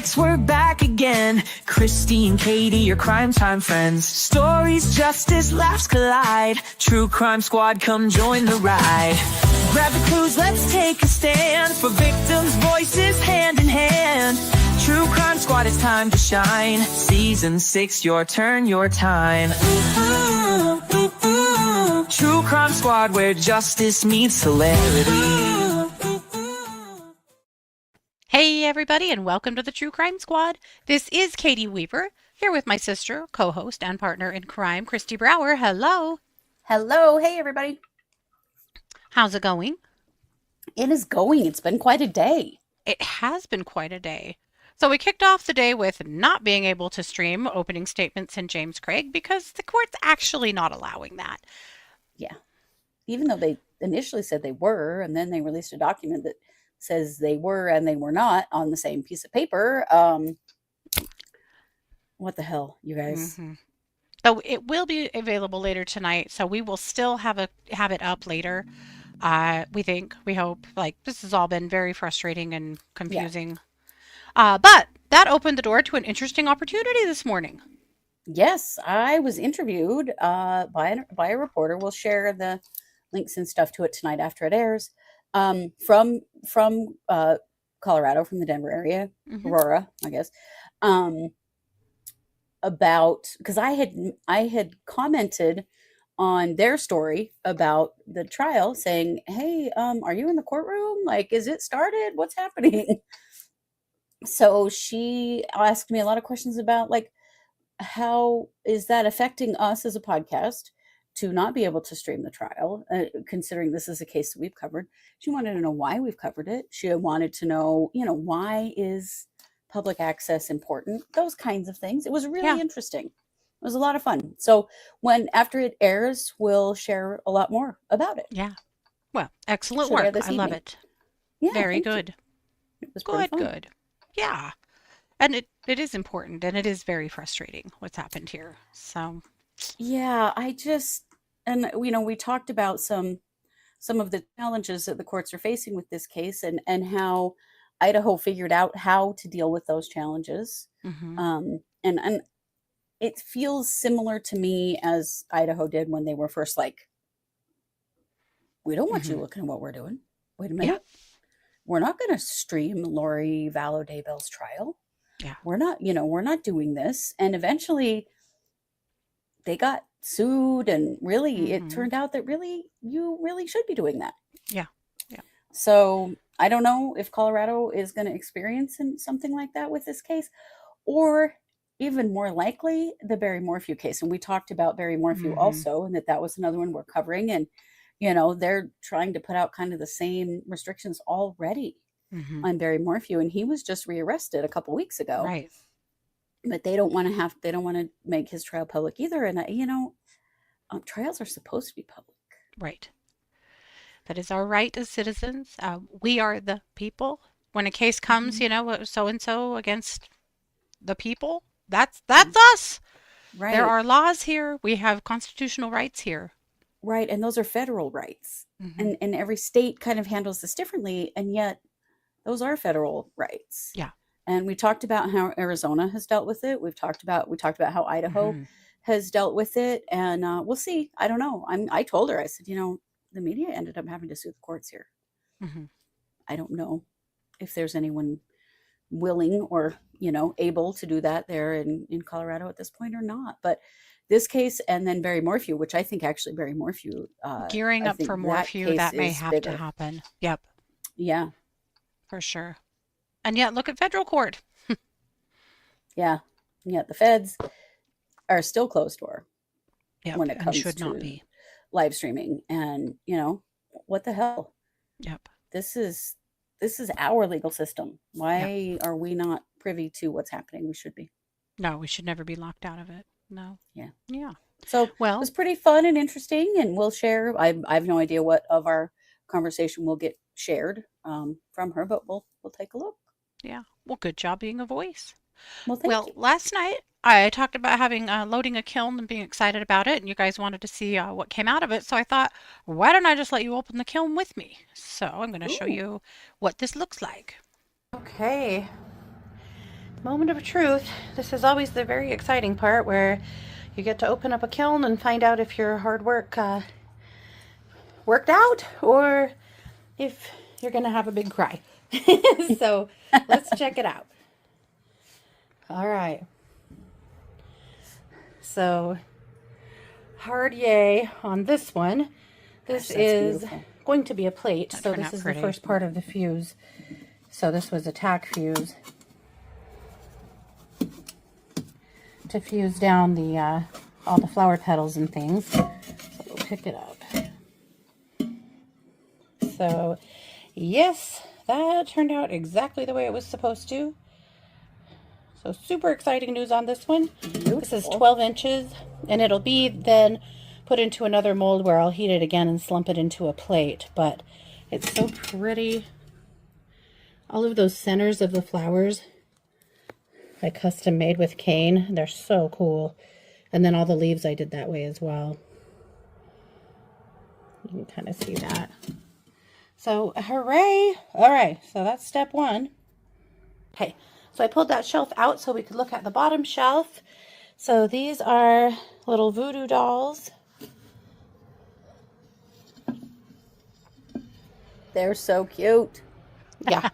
6, we're back again. Kristi and Katie, your crime time friends. Stories, justice, laughs collide. True Crime Squad, come join the ride. Grab the clues, let's take a stand. For victims' voices, hand in hand. True Crime Squad, it's time to shine. Season 6, your turn, your time. True Crime Squad, where justice meets hilarity. Hey everybody, and welcome to the True Crime Squad. This is Katie Weaver, here with my sister, co-host, and partner in crime, Kristi Brower. Hello. Hello. Hey everybody. How's it going? It is going. It's been quite a day. It has been quite a day. So we kicked off the day with not being able to stream opening statements in James Craig because the court's actually not allowing that. Yeah. Even though they initially said they were, and then they released a document that says they were and they were not on the same piece of paper. What the hell, you guys? Mm-hmm. So it will be available later tonight, so we will still have it up later. We hope. Like, this has all been very frustrating and confusing. Yeah. But that opened the door to an interesting opportunity this morning. Yes, I was interviewed by a reporter. We'll share the links and stuff to it tonight after it airs. From Colorado, from the Denver area, Aurora, I guess, about, because I had commented on their story about the trial, saying, "Hey, are you in the courtroom? Like, is it started? What's happening?" So she asked me a lot of questions about, like, how is that affecting us as a podcast to not be able to stream the trial, considering this is a case that we've covered. She wanted to know why we've covered it. She wanted to know, why is public access important? Those kinds of things. It was really interesting. It was a lot of fun. So after it airs, we'll share a lot more about it. Yeah. Well, excellent work. I love it. Yeah, very good. It was good. Yeah. And it is important, and it is very frustrating what's happened here. So yeah, we talked about some of the challenges that the courts are facing with this case, and how Idaho figured out how to deal with those challenges. And it feels similar to me as Idaho did when they were first like, "We don't want you looking at what we're doing. Wait a minute. Yeah. We're not going to stream Lori Vallow Daybell's trial. Yeah. We're not doing this." And eventually they got sued, and really it turned out that you really should be doing that. Yeah. Yeah. So I don't know if Colorado is going to experience something like that with this case, or even more likely the Barry Morphew case. And we talked about Barry Morphew also, and that was another one we're covering. And, they're trying to put out kind of the same restrictions already on Barry Morphew. And he was just rearrested a couple weeks ago. Right. But they don't want to make his trial public either. And, trials are supposed to be public. Right. That is our right as citizens. We are the people. When a case comes, so-and-so against the people, that's us. Right. There are laws here. We have constitutional rights here. Right. And those are federal rights. And every state kind of handles this differently. And yet those are federal rights. Yeah. And we talked about how Arizona has dealt with it. We talked about how Idaho has dealt with it. And we'll see. I don't know. I told her, I said, the media ended up having to sue the courts here. I don't know if there's anyone willing or, able to do that there in Colorado at this point or not. But this case, and then Barry Morphew, which I think actually Barry Morphew. Gearing up for Morphew, that may have to happen. Yep. Yeah. For sure. And yet, look at federal court. Yeah. Yet the feds are still closed door when it comes to live streaming. And, what the hell? Yep. This is our legal system. Why are we not privy to what's happening? We should be. No, we should never be locked out of it. No. Yeah. Yeah. So it was pretty fun and interesting, and we'll share. I have no idea what of our conversation will get shared from her, but we'll take a look. Yeah. Well, good job being a voice. Well, thank you. Last night I talked about having loading a kiln and being excited about it, and you guys wanted to see what came out of it. So I thought, why don't I just let you open the kiln with me? So I'm going to show you what this looks like. Okay. Moment of truth. This is always the very exciting part where you get to open up a kiln and find out if your hard work worked out or if you're going to have a big cry. So let's check it out. All right. So hard yay on this one. This is beautiful. going to be a plate. That So turned Oh, out this is pretty. the first part of the fuse. So this was a tack fuse to fuse down the all the flower petals and things. So we'll pick it up. So yes, that turned out exactly the way it was supposed to. So super exciting news on this one. Beautiful. This is 12 inches and it'll be then put into another mold where I'll heat it again and slump it into a plate. But it's so pretty. All of those centers of the flowers I custom made with cane. They're so cool. And then all the leaves I did that way as well. You can kind of see that. So hooray. All right, so that's step one. Okay, so I pulled that shelf out so we could look at the bottom shelf. So these are little voodoo dolls. They're so cute. Yeah,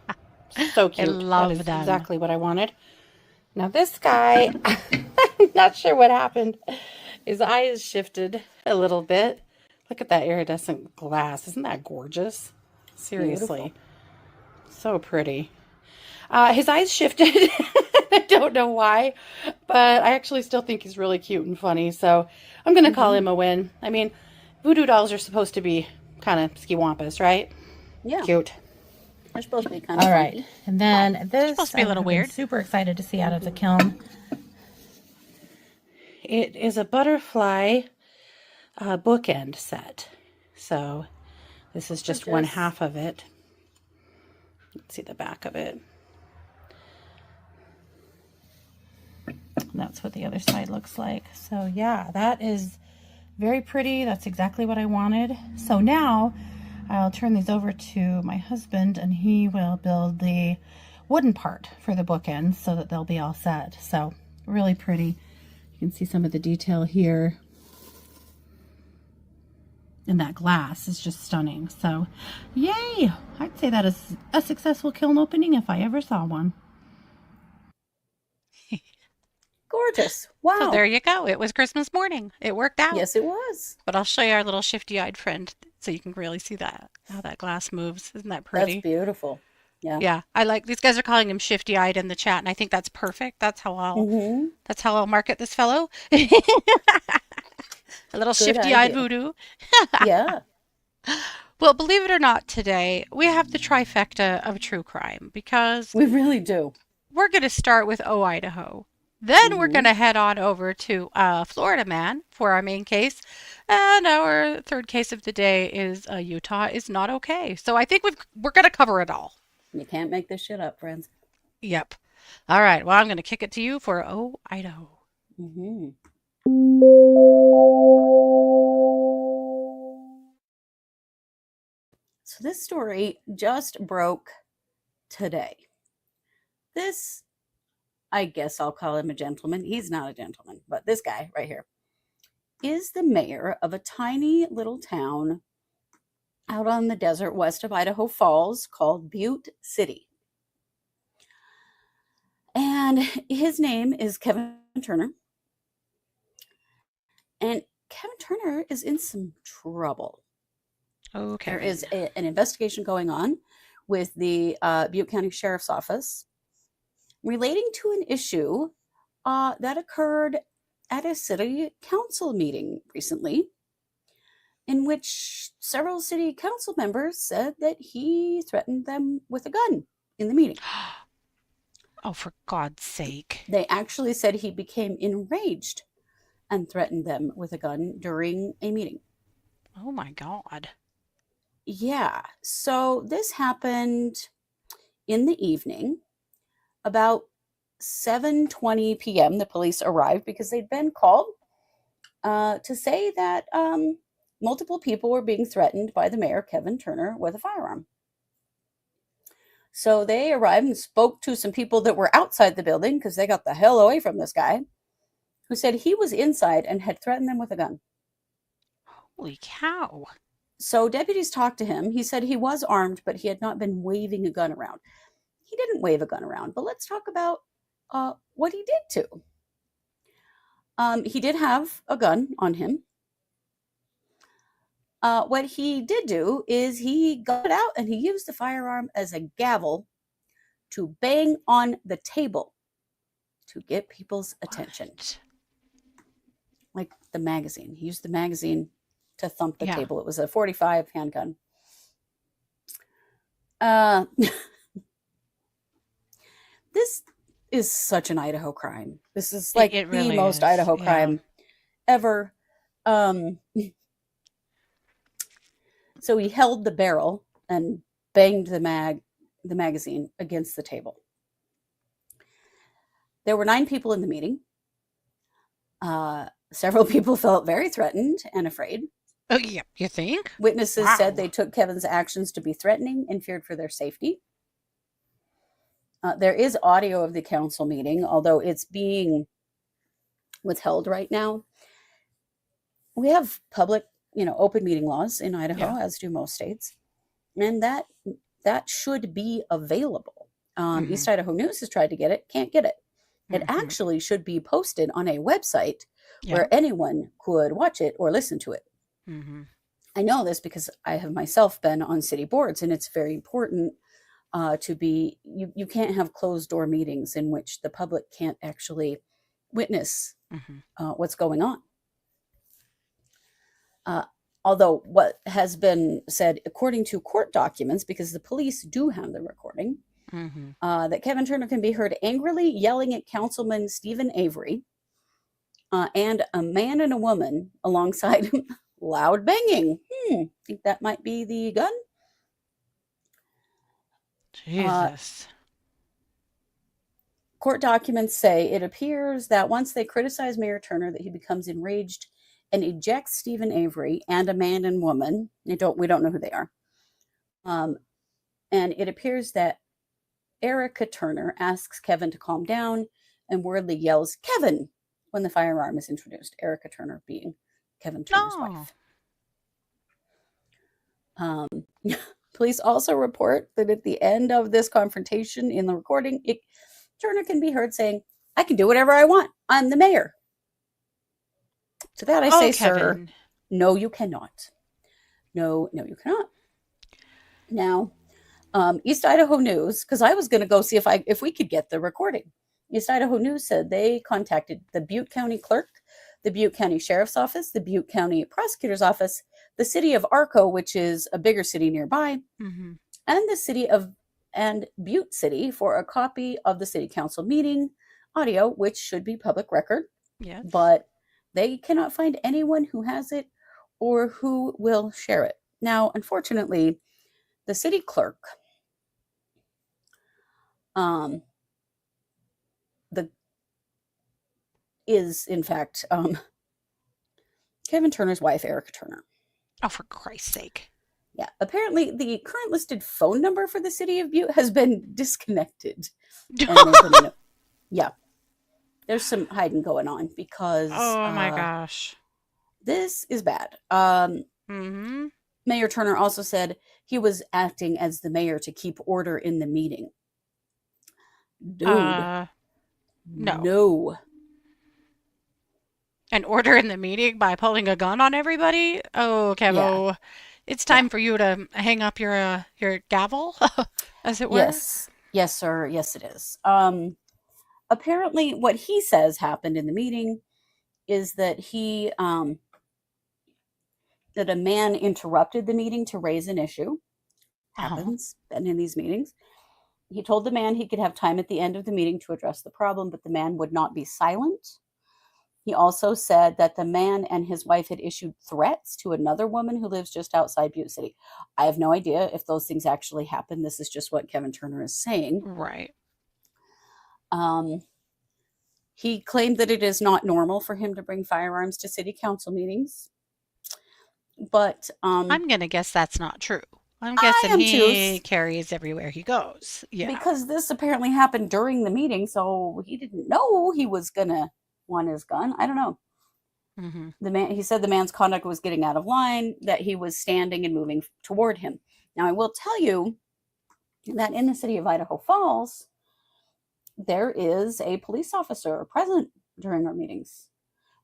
so cute. I love That is them. exactly what I wanted. Now this guy, I'm not sure what happened. His eyes shifted a little bit. Look at that iridescent glass. Isn't that gorgeous? Seriously. Beautiful. So pretty. His eyes shifted. I don't know why, but I actually still think he's really cute and funny. So I'm going to call him a win. I mean, voodoo dolls are supposed to be kind of skiwampus, right? Yeah. Cute. They're supposed to be kind of All right. funky. And then this supposed to be a little weird. Super excited to see out of the kiln. It is a butterfly bookend set. So this is just one Gorgeous. half of it. Let's see the back of it. And that's what the other side looks like. So yeah, that is very pretty. That's exactly what I wanted. So now I'll turn these over to my husband and he will build the wooden part for the bookends so that they'll be all set. So really pretty. You can see some of the detail here. And that glass is just stunning. So yay! I'd say that is a successful kiln opening if I ever saw one. Gorgeous. Wow. So there you go. It was Christmas morning. It worked out. Yes, it was. But I'll show you our little shifty-eyed friend so you can really see that, how that glass moves. Isn't that pretty? That's beautiful. Yeah. Yeah, I like these guys are calling him shifty-eyed in the chat, and I think that's perfect. That's how I'll market this fellow. A little Good shifty-eyed idea. voodoo. Yeah. Well, believe it or not, today we have the trifecta of true crime because We really do. we're going to start with Idaho. Then we're going to head on over to Florida man for our main case. And our third case of the day is Utah is not okay. So I think we're going to cover it all. You can't make this shit up, friends. Yep. All right. Well, I'm going to kick it to you for Idaho. Mm-hmm. So this story just broke today. This, I guess I'll call him a gentleman. He's not a gentleman, but this guy right here is the mayor of a tiny little town out on the desert west of Idaho Falls called Butte City. And his name is Kevin Turner. And Kevin Turner is in some trouble. Okay. There is an investigation going on with the Butte County Sheriff's Office relating to an issue that occurred at a city council meeting recently, in which several city council members said that he threatened them with a gun in the meeting. Oh, for God's sake. They actually said he became enraged and threatened them with a gun during a meeting. Oh, my God. Yeah, so this happened in the evening. About 7:20 p.m., the police arrived because they'd been called to say that multiple people were being threatened by the mayor, Kevin Turner, with a firearm. So they arrived and spoke to some people that were outside the building because they got the hell away from this guy, who said he was inside and had threatened them with a gun. Holy cow. So deputies talked to him. He said he was armed, but he had not been waving a gun around. He didn't wave a gun around, but let's talk about what he did to. He did have a gun on him. What he did do is he got it out and he used the firearm as a gavel to bang on the table to get people's attention. What? Like the magazine. He used the magazine to thump the Yeah. table. It was a .45 handgun. This is such an Idaho crime. This is like It the really most is, Idaho yeah. crime ever. So he held the barrel and banged the magazine against the table. There were 9 people in the meeting. Several people felt very threatened and afraid. Oh, yeah, you think? Witnesses Wow. said they took Kevin's actions to be threatening and feared for their safety. There is audio of the council meeting, although it's being withheld right now. We have public, open meeting laws in Idaho, Yeah. as do most states, and that should be available. Mhm. East Idaho News has tried to get it, can't get it. It Mhm. actually should be posted on a website Yeah. where anyone could watch it or listen to it. Mhm. I know this because I have myself been on city boards, and it's very important to be, you can't have closed door meetings in which the public can't actually witness Mhm. what's going on. Although what has been said, according to court documents, because the police do have the recording, Mhm. that Kevin Turner can be heard angrily yelling at Councilman Stephen Avery and a man and a woman alongside him, loud banging. Think that might be the gun? Jesus. Court documents say it appears that once they criticize Mayor Turner, that he becomes enraged and ejects Stephen Avery and a man and woman. We don't know who they are. And it appears that Erica Turner asks Kevin to calm down and wordly yells, "Kevin," when the firearm is introduced. Erica Turner being Kevin Turner's No. wife. Police also report that at the end of this confrontation in the recording, Turner can be heard saying, "I can do whatever I want. I'm the mayor." To that I say, sir, Kevin. no, you cannot. No, you cannot. Now, East Idaho News, because I was going to go see if we could get the recording. East Idaho News said they contacted the Butte County Clerk, the Butte County Sheriff's Office, the Butte County Prosecutor's Office, the city of Arco, which is a bigger city nearby, Mhm. and the city of Butte City for a copy of the city council meeting audio, which should be public record, Yes. but they cannot find anyone who has it or who will share it. Now, unfortunately, the city clerk, is in fact Kevin Turner's wife, Erica Turner. Oh, for Christ's sake. Yeah, apparently the current listed phone number for the city of Butte has been disconnected. Yeah, there's some hiding going on because Oh my gosh. this is bad. Mhm. Mayor Turner also said he was acting as the mayor to keep order in the meeting. Dude, No. no. An order in the meeting by pulling a gun on everybody? Oh, Kevo. It's time for you to hang up your gavel, as it were. Yes, sir. Yes, it is. Apparently, what he says happened in the meeting is that that a man interrupted the meeting to raise an issue. Happens been in these meetings. He told the man he could have time at the end of the meeting to address the problem, but the man would not be silent. He also said that the man and his wife had issued threats to another woman who lives just outside Butte City. I have no idea if those things actually happened. This is just what Kevin Turner is saying. Right. He claimed that it is not normal for him to bring firearms to city council meetings. But I'm going to guess that's not true. I'm I guessing am too, he carries everywhere he goes. Yeah. because this apparently happened during the meeting, so he didn't know he was gonna want his gun. I don't know. Mm-hmm. He said the man's conduct was getting out of line, that he was standing and moving toward him. Now, I will tell you that in the city of Idaho Falls, there is a police officer present during our meetings.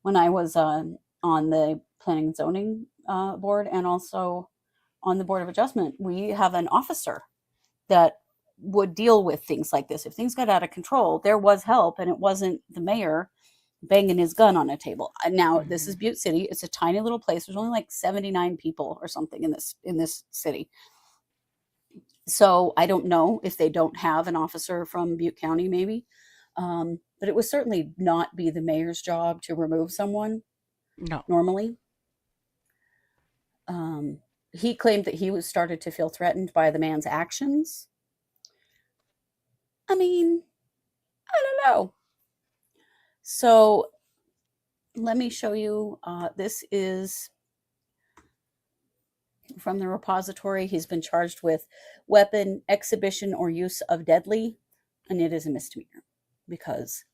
When I was on the planning and zoning board, and also on the board of adjustment, we have an officer that would deal with things like this. If things got out of control, there was help, and it wasn't the mayor banging his gun on a table. Now, this is Mm-hmm. Butte City. It's a tiny little place. There's only like 79 people or something in this city. So I don't know if they don't have an officer from Butte County, maybe. But it would certainly not be the mayor's job to remove someone No. normally. Um, he claimed that he was started to feel threatened by the man's actions. I mean, I don't know. So let me show you. This is from the repository. He's been charged with weapon exhibition or use of deadly, and it is a misdemeanor because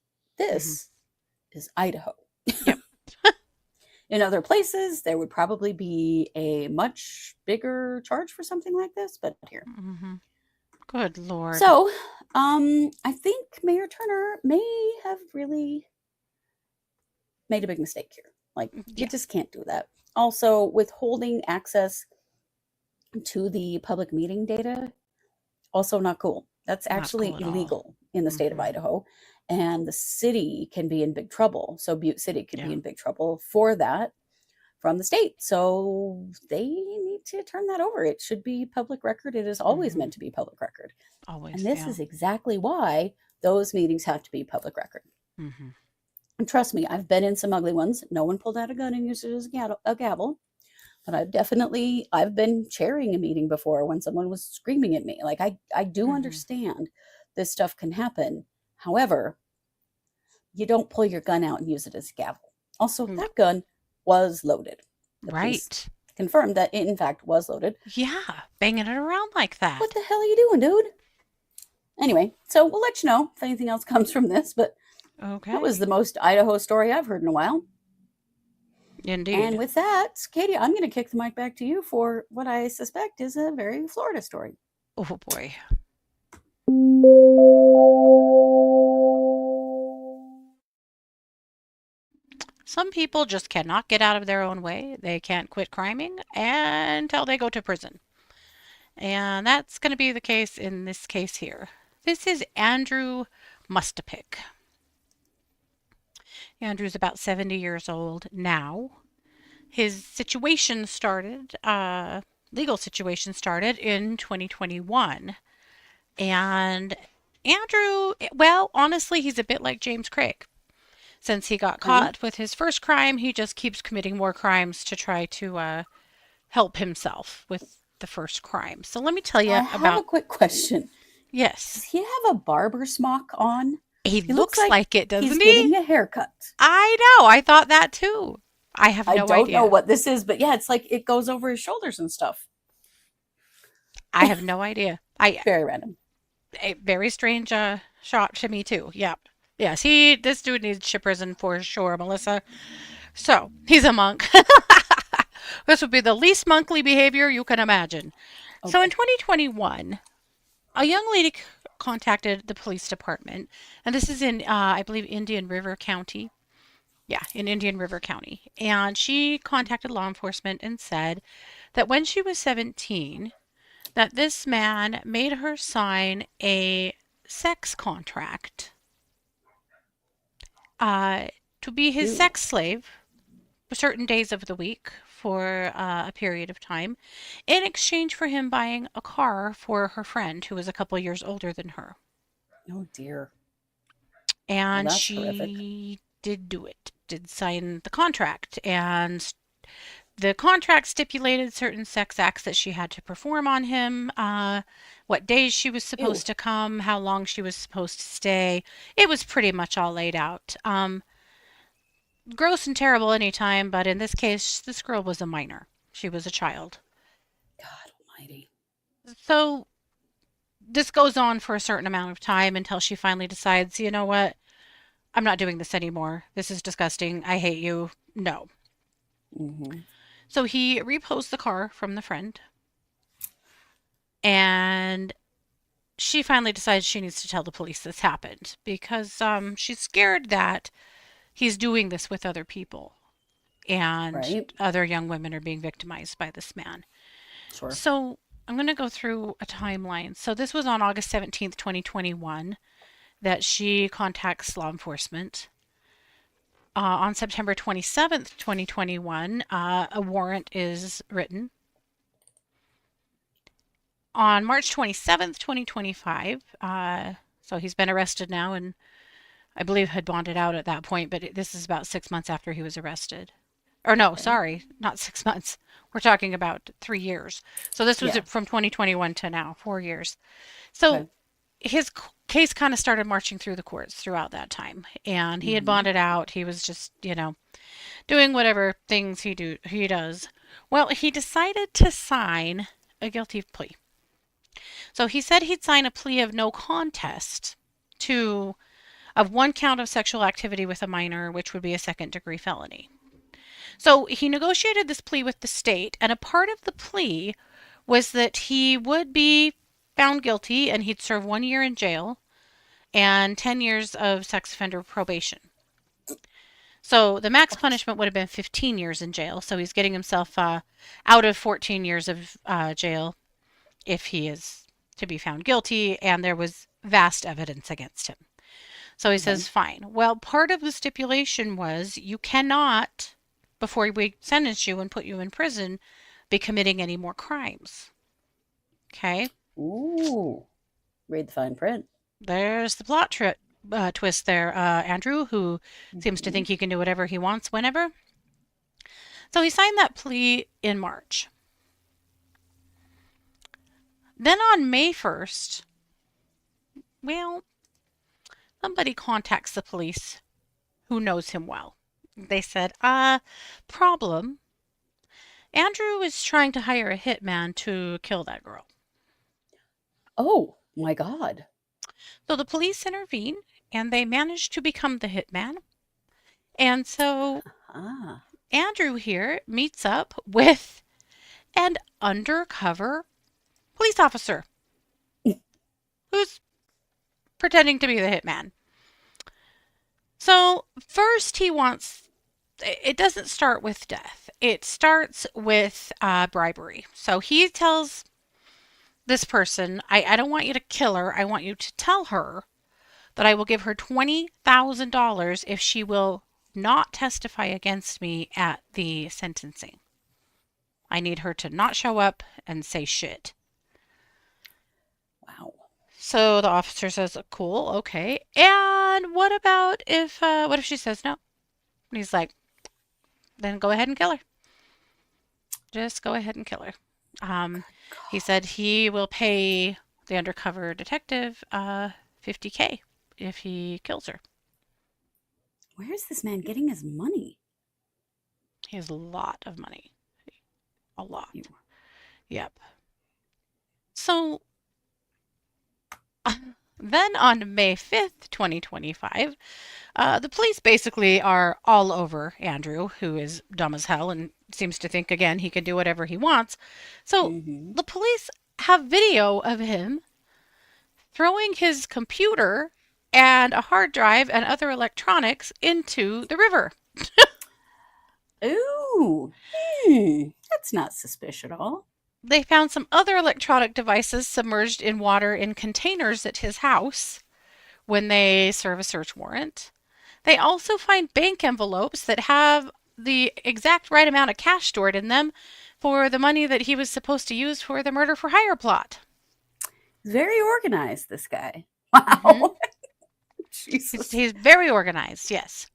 Mm-hmm. this is Idaho. Yep. In other places, there would probably be a much bigger charge for something like this, but not here. Mm-hmm. Good Lord. So, I think Mayor Turner may have really made a big mistake here. Like, you Yeah. just can't do that. Also, withholding access to the public meeting data, also not cool. That's Not actually cool at all. illegal in the state of Mm-hmm. Idaho, and the city can be in big trouble. So Butte City could be Yeah. in big trouble for that from the state. So they need to turn that over. It should be public record. It is always Mm-hmm. meant to be public record. Always. And this Yeah. is exactly why those meetings have to be public record. Mm-hmm. And trust me, I've been in some ugly ones. No one pulled out a gun and used it as a gavel. But I've been chairing a meeting before when someone was screaming at me. Like, I do Mm-hmm. understand this stuff can happen. However, you don't pull your gun out and use it as a gavel. Also, No. that gun was loaded. The police Right. confirmed that it in fact was loaded. Yeah. Banging it around like that. What the hell are you doing, dude? Anyway, so we'll let you know if anything else comes from this, but Okay. that was the most Idaho story I've heard in a while. Indeed. And with that, Katie, I'm going to kick the mic back to you for what I suspect is a very Florida story. Oh boy. Some people just cannot get out of their own way. They can't quit criming until they go to prison. And that's going to be the case in this case here. This is Andrew Mustapick. Andrew's about 70 years old now. His situation started, legal situation started in 2021. And Andrew, well, honestly, he's a bit like James Craig. Since he got caught with his first crime, he just keeps committing more crimes to try to help himself with the first crime. So let me tell you I have a about. quick question. Does Yes, he have a barber smock on? he He looks like it, he's doesn't getting he? a haircut. I know. I thought that too. I have I no don't idea. know what this is, but yeah, it's like it goes over his shoulders and stuff. I have no idea. Very random. A very strange shot to me too. Yep. Yes, this dude needs to prison for sure, Melissa. So, he's a monk. This would be the least monkly behavior you can imagine. So in 2021, a young lady contacted the police department, and this is in, I believe, Indian River County. Yeah, in Indian River County. And she contacted law enforcement and said that when she was 17, that this man made her sign a sex contract to be his Ew. sex slave for certain days of the week for a period of time in exchange for him buying a car for her friend who was a couple years older than her. Oh dear. And that's she horrific. did do it, did sign the contract. And the contract stipulated certain sex acts that she had to perform on him, what days she was supposed to come, how long she was supposed to stay. It was pretty much all laid out. Gross and terrible anytime, but in this case, this girl was a minor. She was a child. God almighty. So this goes on for a certain amount of time until she finally decides, you know what? I'm not doing this anymore. This is disgusting. I hate you. No. Mm-hmm. So he reposed the car from the friend, and she finally decides she needs to tell the police this happened because she's scared that he's doing this with other people and Right. other young women are being victimized by this man. Sure. So I'm going to go through a timeline. So this was on August 17th, 2021, that she contacts law enforcement. On September 27th, 2021, a warrant is written. On March 27th, 2025, so he's been arrested now and I believe had bonded out at that point, but this is about 6 months after he was arrested. Or no, Okay. sorry, not 6 months. We're talking about 3 years. So this was Yeah. from 2021 to now, 4 years. So Okay. his case kind of started marching through the courts throughout that time, and he had Mm-hmm. bonded out. He was just, doing whatever things he does. Well, he decided to sign a guilty plea. So he said he'd sign a plea of no contest to of one count of sexual activity with a minor, which would be a second-degree felony. So he negotiated this plea with the state, and a part of the plea was that he would be found guilty and he'd serve 1 year in jail and 10 years of sex offender probation. So the max punishment would have been 15 years in jail. So he's getting himself out of 14 years of jail if he is to be found guilty, and there was vast evidence against him. So he Okay. says, fine. Well, part of the stipulation was you cannot, before we sentence you and put you in prison, be committing any more crimes. Okay? Ooh. Read the fine print. There's the plot twist there, Andrew, who seems to Mm-hmm. think he can do whatever he wants whenever. So he signed that plea in March. Then on May 1st, well, somebody contacts the police who knows him well. They said, problem. Andrew is trying to hire a hitman to kill that girl. Oh my God. So the police intervene and they manage to become the hitman. And so Ah. Andrew here meets up with an undercover police officer who's pretending to be the hitman. So first he wants, it doesn't start with death. It starts with bribery. So he tells this person, I don't want you to kill her. I want you to tell her that I will give her $20,000 if she will not testify against me at the sentencing. I need her to not show up and say shit. Wow. So the officer says, cool, okay. And what if she says no? And he's like, then go ahead and kill her. Just go ahead and kill her. He said he will pay the undercover detective $50K if he kills her. Where is this man getting his money? He has a lot of money. A lot. You- Yep. So then on May 5th, 2025, the police basically are all over Andrew, who is dumb as hell and seems to think, again, he can do whatever he wants. So Mhm. the police have video of him throwing his computer and a hard drive and other electronics into the river. Ooh. That's not suspicious at all. They found some other electronic devices submerged in water in containers at his house when they serve a search warrant. They also find bank envelopes that have the exact right amount of cash stored in them for the money that he was supposed to use for the murder for hire plot. Very organized, this guy. Mhm. Wow. Jesus. He's very organized, yes.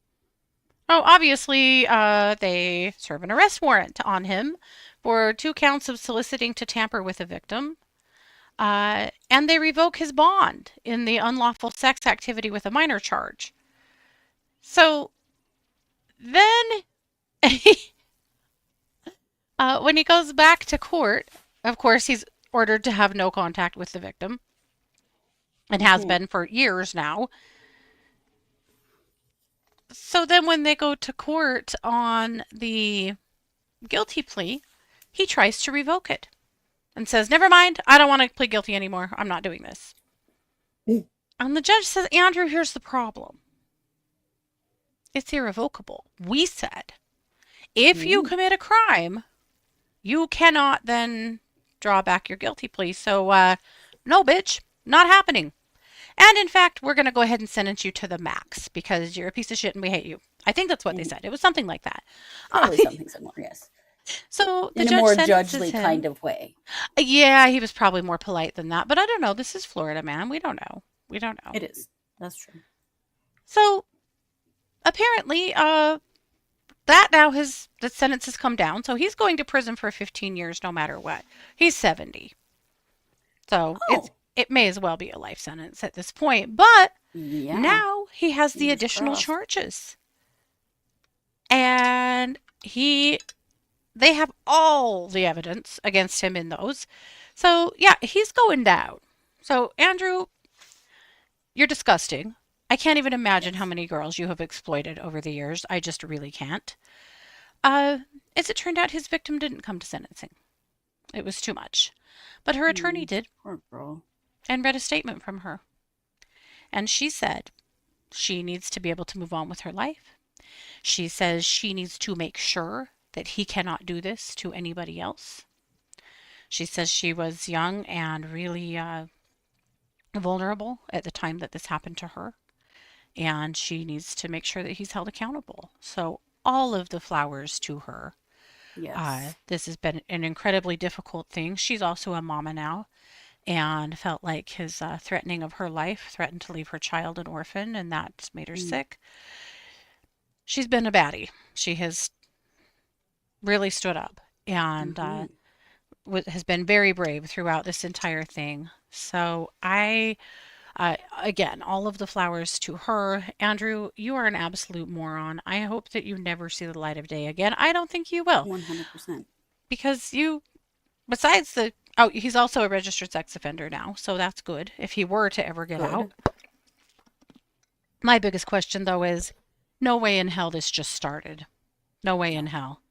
Oh, obviously, they serve an arrest warrant on him for 2 counts of soliciting to tamper with a victim. And they revoke his bond in the unlawful sex activity with a minor charge. So then, when he goes back to court, of course, he's ordered to have no contact with the victim and has been for years now. So then when they go to court on the guilty plea, he tries to revoke it and says, never mind, I don't want to plead guilty anymore. I'm not doing this. And the judge says, Andrew, here's the problem. It's irrevocable. We said, if you commit a crime, you cannot then draw back your guilty plea. So, no, bitch, not happening. And in fact, we're going to go ahead and sentence you to the max because you're a piece of shit and we hate you. I think that's what they said. It was something like that. Probably something similar, yes. So the in judge a more sentences judgely him. kind of way. Yeah, he was probably more polite than that. But I don't know. This is Florida, man. We don't know. We don't know. It is. That's true. So apparently, the sentence has come down. So he's going to prison for 15 years no matter what. He's 70. So it may as well be a life sentence at this point. But now he has the additional charges. And they have all the evidence against him in those. So yeah, he's going down. So Andrew, you're disgusting. I can't even imagine how many girls you have exploited over the years. I just really can't. As it turned out, his victim didn't come to sentencing. It was too much. But her attorney did. Poor girl. And read a statement from her. And she said she needs to be able to move on with her life. She says she needs to make sure that he cannot do this to anybody else. She says she was young and really vulnerable at the time that this happened to her. And she needs to make sure that he's held accountable. So all of the flowers to her. Yes. This has been an incredibly difficult thing. She's also a mama now and felt like his threatening of her life threatened to leave her child an orphan, and that's made her sick. She's been a baddie. She has really stood up and has been very brave throughout this entire thing. So again, all of the flowers to her. Andrew, you are an absolute moron. I hope that you never see the light of day again. I don't think you will. 100%. Because besides he's also a registered sex offender now, so that's good if he were to ever get out. My biggest question, though, is no way in hell this just started. No way in hell.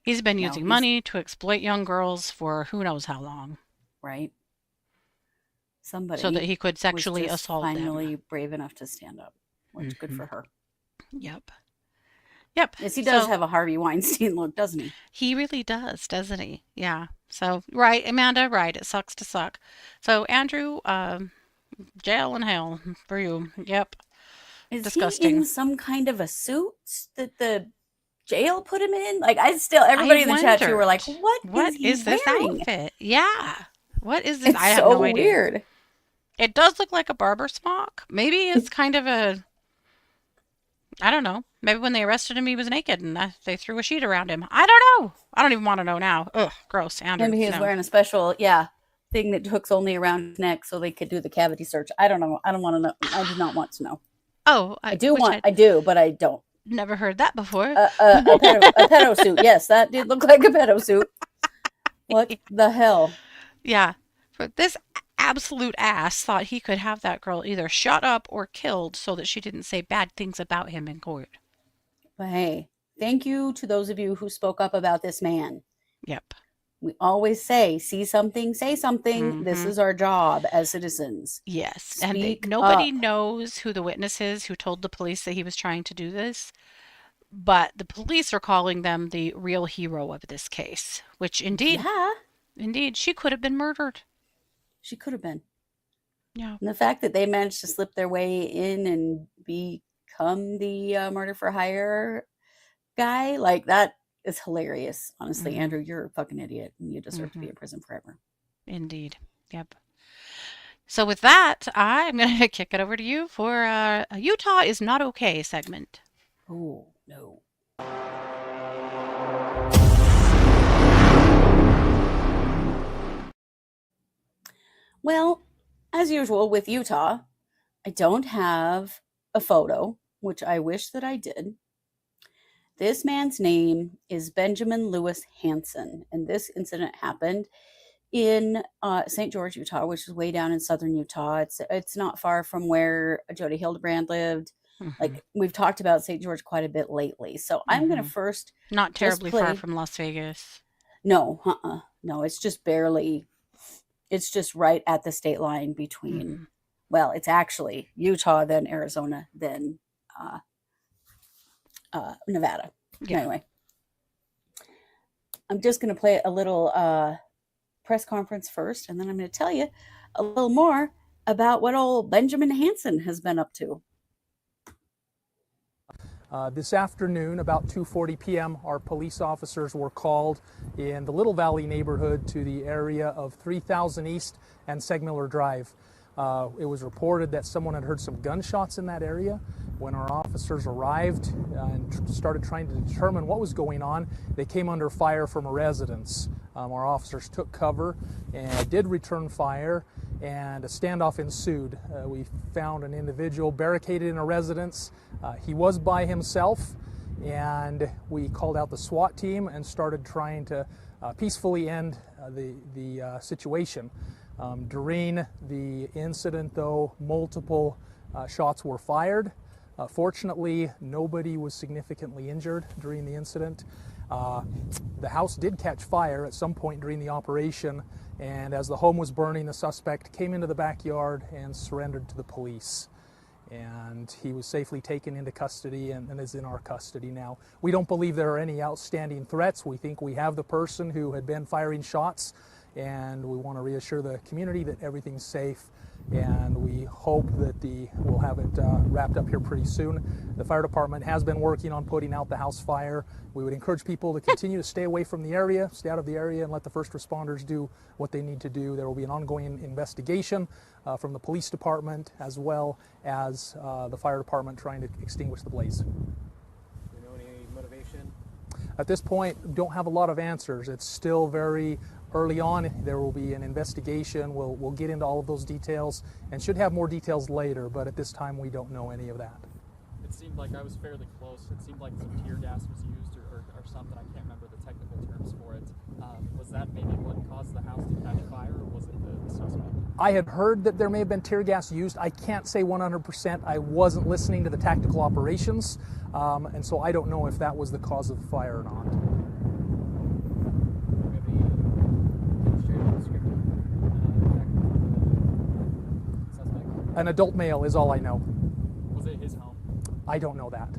He's been using money to exploit young girls for who knows how long. Right. Somebody so that he could sexually was just assault finally them. brave enough to stand up. Which good for her. Yep. Yes, he does have a Harvey Weinstein look, doesn't he? He really does, doesn't he? Yeah. So, right, Amanda, right. It sucks to suck. So, Andrew, jail and hell for you. Yep. Is disgusting. he in some kind of a suit that the jail put him in? Like, everybody in the chat too were like, what is this wearing? outfit? Yeah. What is this? It's I have so no idea. weird. It does look like a barber smock. Maybe it's kind of I don't know. Maybe when they arrested him, he was naked and they threw a sheet around him. I don't know. I don't even want to know now. Ugh, gross. Andrew, Maybe he was wearing a special, thing that hooks only around his neck so they could do the cavity search. I don't know. I don't want to know. I do not want to know. Oh, I do, but I don't. Never heard that before. A pedo suit. Yes, that did look like a pedo suit. What the hell? Yeah. But this absolute ass thought he could have that girl either shut up or killed so that she didn't say bad things about him in court. But hey, thank you to those of you who spoke up about this man. Yep. We always say, see something, say something. Mm-hmm. This is our job as citizens. Yes. Speak and nobody up. knows who the witness is who told the police that he was trying to do this. But the police are calling them the real hero of this case, which indeed, she could have been murdered. She could have been. Yeah. And the fact that they managed to slip their way in and become the murder for hire guy, like that is hilarious. Honestly, Andrew, you're a fucking idiot and you deserve to be in prison forever. Indeed. Yep. So with that, I'm going to kick it over to you for a Utah is not okay segment. Oh, no. Well, as usual with Utah, I don't have a photo, which I wish that I did. This man's name is Benjamin Lewis Hansen, and this incident happened in St. George, Utah, which is way down in southern Utah. It's not far from where Jody Hildebrand lived. Like we've talked about St. George quite a bit lately. So I'm going to first Not just terribly far play. from Las Vegas. No, no, it's just barely. It's just right at the state line between. Well, it's actually Utah, then Arizona, then Nevada. Yeah. Anyway, I'm just going to play a little press conference first, and then I'm going to tell you a little more about what old Benjamin Hansen has been up to. This afternoon, about 2:40 p.m., our police officers were called in the Little Valley neighborhood to the area of 3000 East and Segmiller Drive. It was reported that someone had heard some gunshots in that area. When our officers arrived and started trying to determine what was going on, they came under fire from a residence. Our officers took cover and did return fire, and a standoff ensued. We found an individual barricaded in a residence. He was by himself, and we called out the SWAT team and started trying to peacefully end the situation. During the incident, though, multiple shots were fired. Fortunately, nobody was significantly injured during the incident. The house did catch fire at some point during the operation, and as the home was burning, the suspect came into the backyard and surrendered to the police. And he was safely taken into custody and is in our custody now. We don't believe there are any outstanding threats. We think we have the person who had been firing shots, and we want to reassure the community that everything's safe, and we hope that we'll have it wrapped up here pretty soon. The fire department has been working on putting out the house fire. We would encourage people to continue to stay away from the area, stay out of the area, and let the first responders do what they need to do. There will be an ongoing investigation from the police department as well as the fire department trying to extinguish the blaze. Do you know any motivation? At this point, don't have a lot of answers. It's still very early on. There will be an investigation. We'll get into all of those details and should have more details later, but at this time we don't know any of that. It seemed like I was fairly close. It seemed like some tear gas was used or something. I can't remember the technical terms for it. Was that maybe what caused the house to catch fire, or was it the suspect? I had heard that there may have been tear gas used. I can't say 100%. I wasn't listening to the tactical operations, and so I don't know if that was the cause of the fire or not. An adult male is all I know. Was it his home? I don't know that.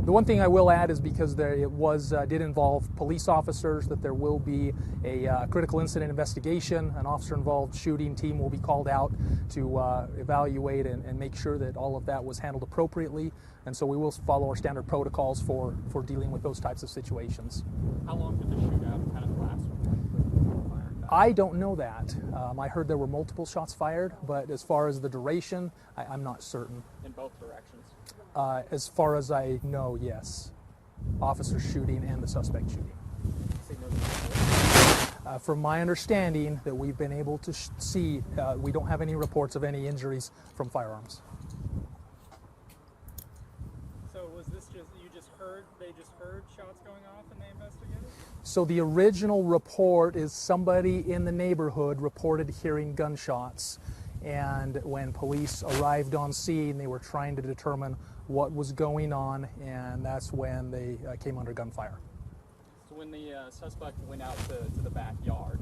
The one thing I will add is because it did involve police officers, that there will be a critical incident investigation. An officer-involved shooting team will be called out to evaluate and make sure that all of that was handled appropriately. And so we will follow our standard protocols for dealing with those types of situations. How long did the shootout kind of last with the fire? I don't know that. I heard there were multiple shots fired, but as far as the duration, I'm not certain. In both directions? As far as I know, yes. Officers shooting and the suspect shooting. From my understanding that we've been able to see, we don't have any reports of any injuries from firearms. So was this they just heard shots going off and they investigated? So the original report is somebody in the neighborhood reported hearing gunshots, and when police arrived on scene, they were trying to determine what was going on, and that's when they came under gunfire. So when the suspect went out to the backyard,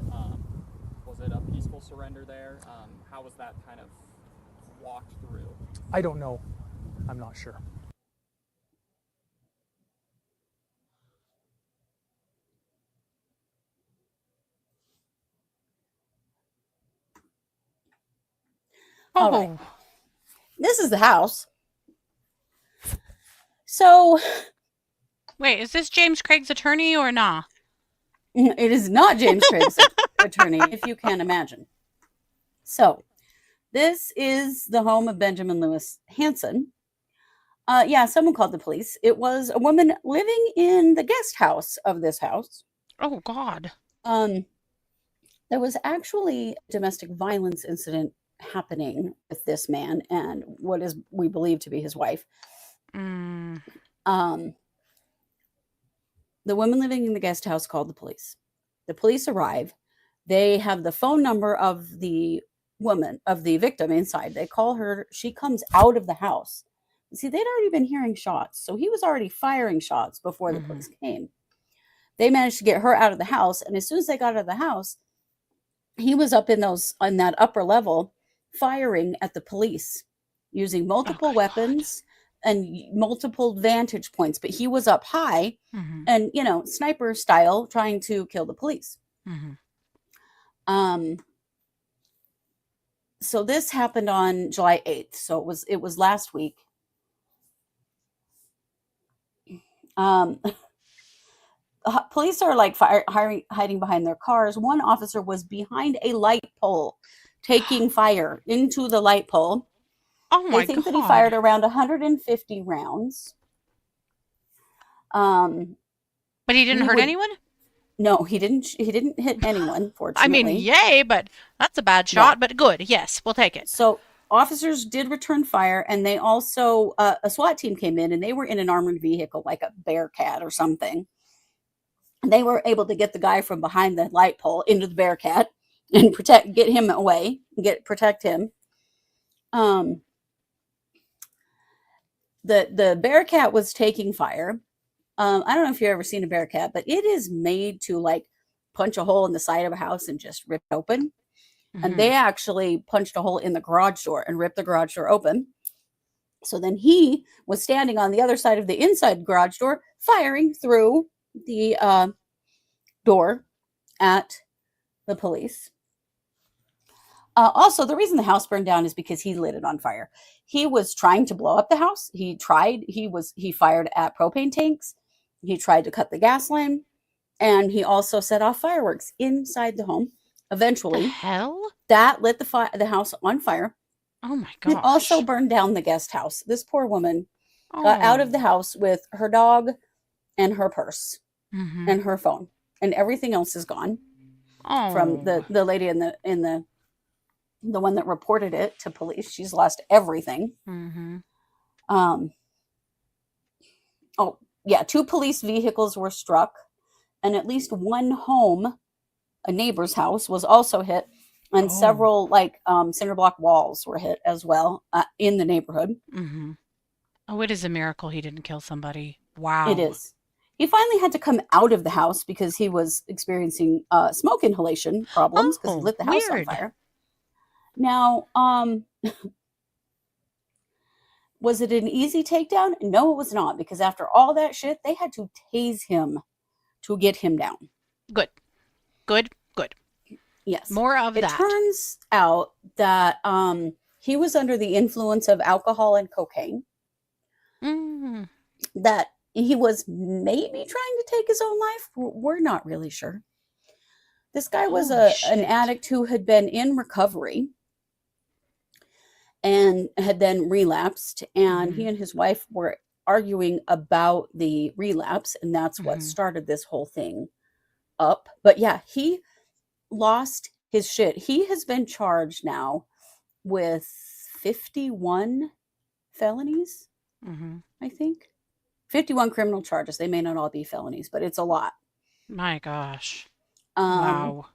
was it a peaceful surrender there? How was that kind of walked through? I don't know. I'm not sure. All right. This is the house. So, Wait, is this James Craig's attorney or not? it is not James Craig's attorney, if you can imagine. So, this is the home of Benjamin Lewis Hansen. Someone called the police. It was a woman living in the guest house of this house. Oh, God. There was actually a domestic violence incident happening with this man and what is we believe to be his wife. The women living in the guest house called the police. The police arrive. They have the phone number of the woman, of the victim inside. They call her. She comes out of the house. See, they'd already been hearing shots. So he was already firing shots before the police came. They managed to get her out of the house. And as soon as they got out of the house, he was up in that upper level firing at the police using multiple weapons and multiple vantage points. But he was up high and, sniper style trying to kill the police. So this happened on July 8th. So it was last week. Police are like hiding behind their cars. One officer was behind a light pole, taking fire into the light pole. Oh my They think God. that he fired around 150 rounds. But he didn't hurt anyone? No, he didn't hit anyone, I fortunately. mean, yay, but that's a bad shot, but good. Yes, we'll take it. So officers did return fire, and they also, a SWAT team came in, and they were in an armored vehicle, like a Bearcat or something. And they were able to get the guy from behind the light pole into the Bearcat and get him away, protect him. The Bearcat was taking fire. I don't know if you've ever seen a Bearcat, but it is made to like punch a hole in the side of a house and just rip it open. And they actually punched a hole in the garage door and ripped the garage door open. So then he was standing on the other side of the inside garage door, firing through the door at the police. Also, the reason the house burned down is because he lit it on fire. He was trying to blow up the house. He fired at propane tanks. He tried to cut the gas line, and he also set off fireworks inside the home. Eventually, The hell? that lit the house on fire. Oh my gosh. It also burned down the guest house. This poor woman got out of the house with her dog and her purse and her phone, and everything else is gone. From the lady in the one that reported it to police. She's lost everything. Oh yeah, 2 police vehicles were struck, and at least one home, a neighbor's house, was also hit, and several cinder block walls were hit as well in the neighborhood. Oh, it is a miracle he didn't kill somebody. Wow. It is. He finally had to come out of the house because he was experiencing smoke inhalation problems because he lit the house on fire. Now, was it an easy takedown? No, it was not, because after all that shit, they had to tase him to get him down. Good. Yes. More of that. It turns out that he was under the influence of alcohol and cocaine. That he was maybe trying to take his own life. We're not really sure. This guy was an addict who had been in recovery and had then relapsed, and he and his wife were arguing about the relapse, and that's what started this whole thing up. But yeah, he lost his shit. He has been charged now with 51 felonies, I think. 51 criminal charges. They may not all be felonies, but it's a lot. My gosh. Wow.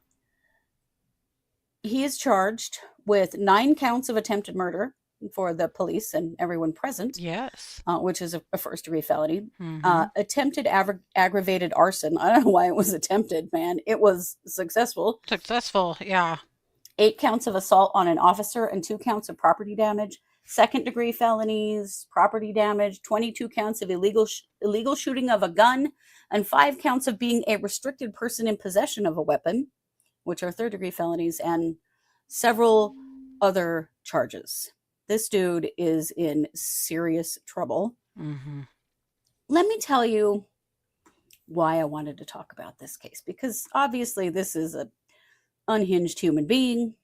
He is charged with 9 counts of attempted murder for the police and everyone present. Yes. Which is a first-degree felony. Attempted aggravated arson. I don't know why it was attempted, man. It was successful. Successful, yeah. 8 counts of assault on an officer and 2 counts of property damage. Second-degree felonies, property damage, 22 counts of illegal shooting of a gun, and 5 counts of being a restricted person in possession of a weapon, which are third-degree felonies, and several other charges. This dude is in serious trouble. Let me tell you why I wanted to talk about this case, because obviously this is an unhinged human being.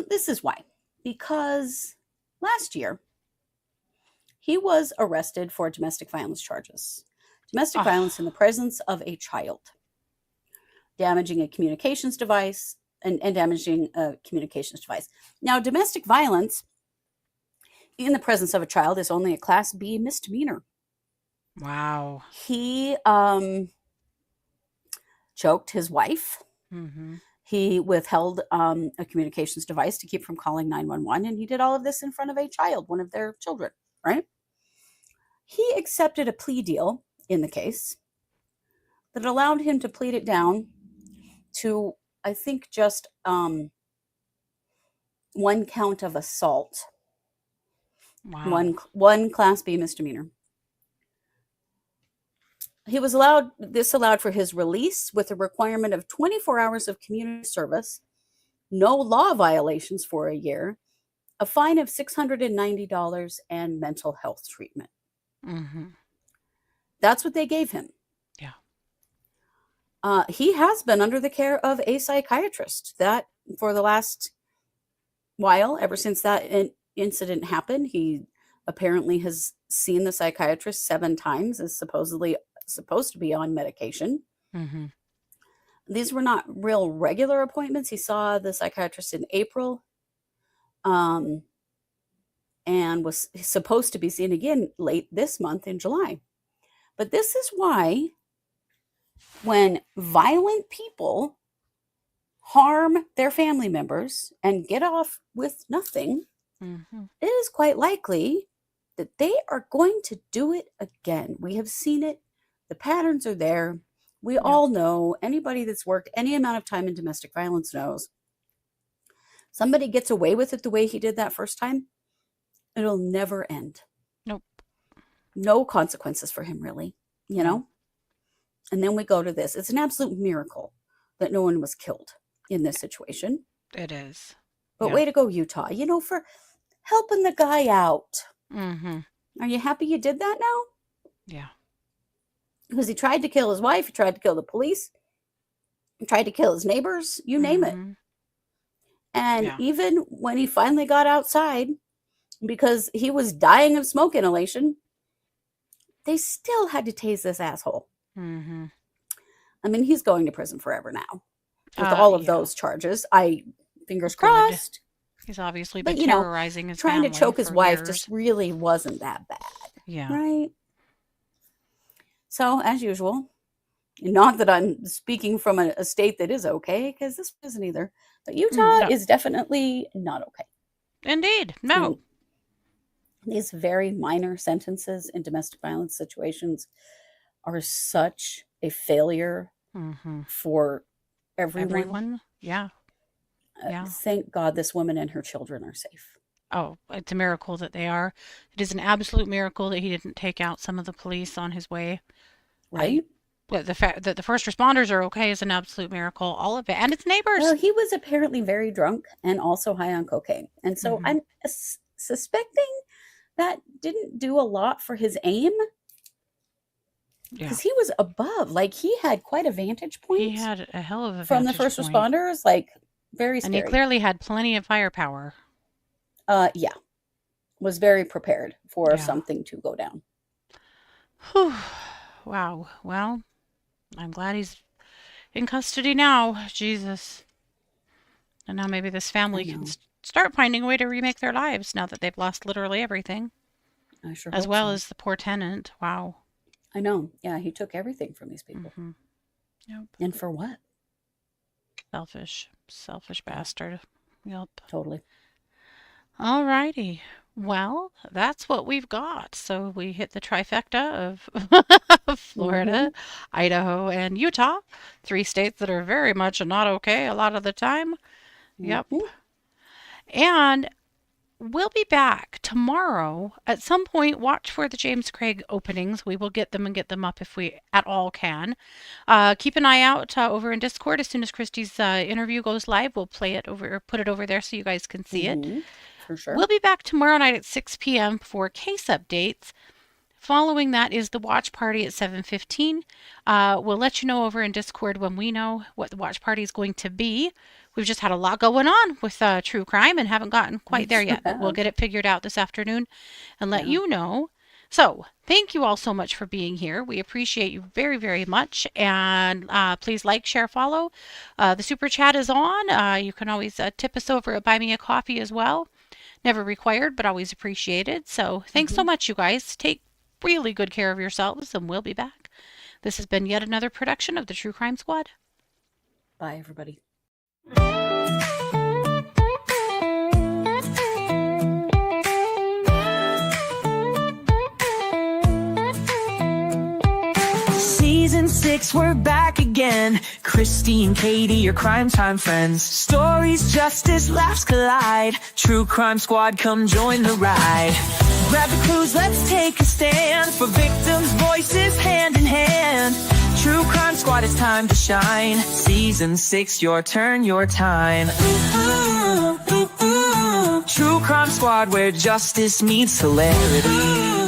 This is why. Because last year, he was arrested for domestic violence charges. Domestic violence in the presence of a child. Damaging a communications device and damaging a communications device. Now, domestic violence in the presence of a child is only a Class B misdemeanor. Wow. He choked his wife. Mm-hmm. He withheld a communications device to keep from calling 911, and he did all of this in front of a child, one of their children, right? He accepted a plea deal in the case that allowed him to plead it down to, I think, just one count of assault, Wow. one Class B misdemeanor. This allowed for his release with a requirement of 24 hours of community service, no law violations for a year, a fine of $690, and mental health treatment. Mm-hmm. That's what they gave him. Yeah. He has been under the care of a psychiatrist that for the last while, ever since that incident happened. He apparently has seen the psychiatrist 7 times, is supposedly supposed to be on medication. Mm-hmm. These were not real regular appointments. He saw the psychiatrist in April, and was supposed to be seen again late this month in July. But this is why when violent people harm their family members and get off with nothing, Mm-hmm. it is quite likely that they are going to do it again. We have seen it. The patterns are there. We all know, anybody that's worked any amount of time in domestic violence knows, somebody gets away with it the way he did that first time, it'll never end. Nope. No consequences for him, really, you know? And then we go to this. It's an absolute miracle that no one was killed in this situation. It is. But Yeah. way to go, Utah, for helping the guy out. Mm-hmm. Are you happy you did that now? Yeah. Because he tried to kill his wife, he tried to kill the police, he tried to kill his neighbors, you name it. Mm-hmm. And Yeah. even when he finally got outside, because he was dying of smoke inhalation, they still had to tase this asshole. Mm-hmm. I mean, he's going to prison forever now with all of those charges. Fingers Good. crossed. He's obviously been But, terrorizing his trying to family choke his for wife years. just really wasn't that bad. Yeah. Right? So, as usual, not that I'm speaking from a state that is okay, because this isn't either, but Utah No. is definitely not okay. Indeed. No. These very minor sentences in domestic violence situations are such a failure Mm-hmm. for everyone. Everyone. Yeah. Yeah. Thank God this woman and her children are safe. Oh, it's a miracle that they are. It is an absolute miracle that he didn't take out some of the police on his way. Right? But the fact that the first responders are okay is an absolute miracle. All of it. And it's neighbors. Well, he was apparently very drunk and also high on cocaine. And so Mhm. I'm suspecting that didn't do a lot for his aim, Yeah. because he was above. Like, he had quite a vantage point He had a hell of a from the vantage first point. responders. Like, very And he scary. clearly had plenty of firepower. Yeah. Was very prepared for Yeah. something to go down. Whew. Wow. Well, I'm glad he's in custody now. Jesus. And now maybe this family I can know. start finding a way to remake their lives now that they've lost literally everything, I sure as hope well so. as the poor tenant. Wow. I know. Yeah, he took everything from these people. Mm-hmm. Yep. And for what? Selfish bastard. Yep. Totally. All righty. Well, that's what we've got. So we hit the trifecta of Florida, Idaho, and Utah. 3 states that are very much not okay a lot of the time. Yep. Mhm. And we'll be back tomorrow at some point. Watch for the James Craig openings. We will get them and get them up if we at all can. Keep an eye out over in Discord. As soon as Kristi's interview goes live, we'll play it over, or put it over there so you guys can see it. Mhm. For sure. We'll be back tomorrow night at 6 p.m. for case updates. Following that is the watch party at 7:15. We'll let you know over in Discord when we know what the watch party is going to be. We've just had a lot going on with true crime and haven't gotten quite there yet. But we'll get it figured out this afternoon and let you know. So thank you all so much for being here. We appreciate you very, very much. And please like, share, follow. The super chat is on. You can always tip us over at Buy Me a Coffee as well. Never required, but always appreciated. So thanks so much, you guys. Take really good care of yourselves, and we'll be back. This has been yet another production of the True Crime Squad. Bye, everybody. Season 6, we're back again. Kristi and Katie, your crime time friends. Stories, justice, laughs collide. True Crime Squad, come join the ride. Grab the clues, let's take a stand. For victims' voices, hand in hand. True Crime Squad, it's time to shine. Season 6, your turn, your time. True Crime Squad, where justice meets hilarity.